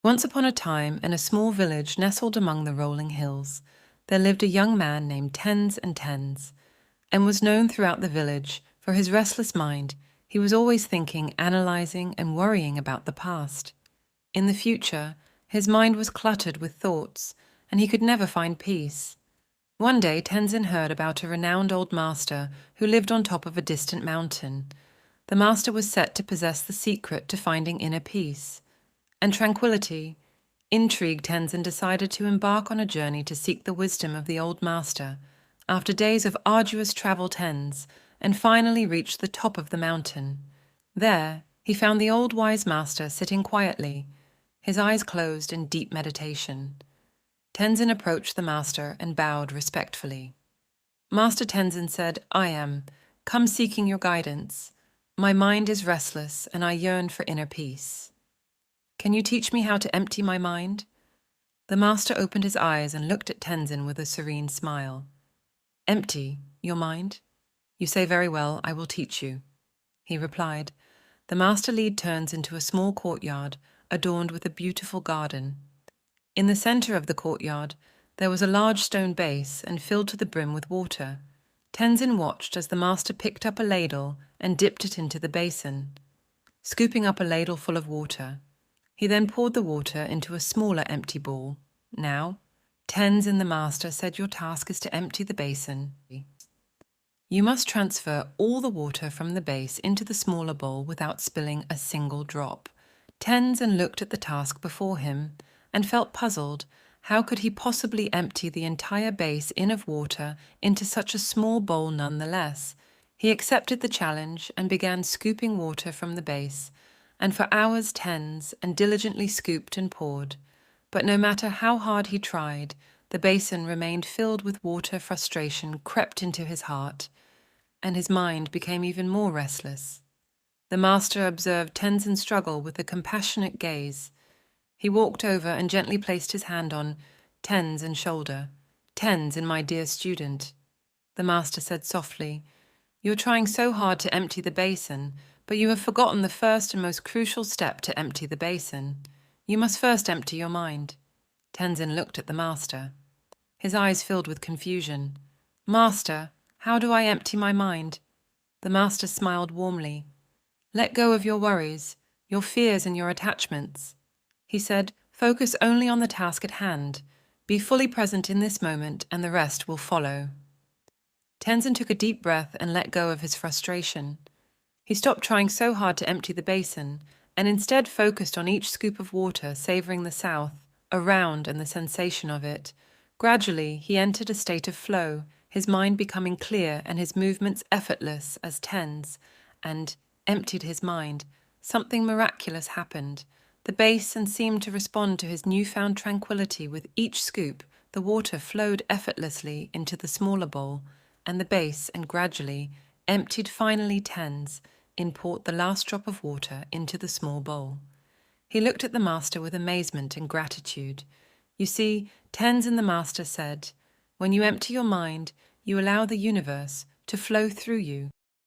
Once upon a time, in a small village nestled among the rolling hills, there lived a young man named Tens and Tens, and was known throughout the village for his restless mind. He was always thinking, analyzing, and worrying about the past. In the future, his mind was cluttered with thoughts, and he could never find peace. One day, Tenzin heard about a renowned old master who lived on top of a distant mountain. The master was set to possess the secret to finding inner peace and tranquility. Intrigued, Tenzin decided to embark on a journey to seek the wisdom of the old master. After days of arduous travel, and finally reached the top of the mountain. There, he found the old wise master sitting quietly, his eyes closed in deep meditation. Tenzin approached the master and bowed respectfully. Master Tenzin said, "I am come seeking your guidance. My mind is restless and I yearn for inner peace. Can you teach me how to empty my mind?" The master opened his eyes and looked at Tenzin with a serene smile. "Empty your mind? You say very well, I will teach you," he replied. The master led Tenzin into a small courtyard adorned with a beautiful garden. In the center of the courtyard, there was a large stone base and filled to the brim with water. Tenzin watched as the master picked up a ladle and dipped it into the basin, scooping up a ladle full of water. He then poured the water into a smaller empty bowl. "Now," Tenzin the master said, "your task is to empty the basin. You must transfer all the water from the base into the smaller bowl without spilling a single drop." Tenzin looked at the task before him and felt puzzled. How could he possibly empty the entire base of water into such a small bowl nonetheless? He accepted the challenge and began scooping water from the base, and for hours Tenzin diligently scooped and poured. But no matter how hard he tried, the basin remained filled with water. Frustration crept into his heart, and his mind became even more restless. The master observed Tenzin's struggle with a compassionate gaze. He walked over and gently placed his hand on Tenzin's shoulder. "Tenzin, my dear student," the master said softly, "you are trying so hard to empty the basin, but you have forgotten the first and most crucial step to empty the basin. You must first empty your mind." Tenzin looked at the master. His eyes filled with confusion. "Master, how do I empty my mind?" The master smiled warmly. "Let go of your worries, your fears and your attachments," he said. "Focus only on the task at hand. Be fully present in this moment and the rest will follow." Tenzin took a deep breath and let go of his frustration. He stopped trying so hard to empty the basin and instead focused on each scoop of water, savoring the sound, around, and the sensation of it. Gradually, he entered a state of flow, his mind becoming clear and his movements effortless as Tenzin and emptied his mind. Something miraculous happened. The basin seemed to respond to his newfound tranquility. With each scoop, the water flowed effortlessly into the smaller bowl, and the base, and gradually emptied. Finally, Tenzin poured the last drop of water into the small bowl. He looked at the master with amazement and gratitude. "You see," Tenzin the master said, "when you empty your mind, you allow the universe to flow through you."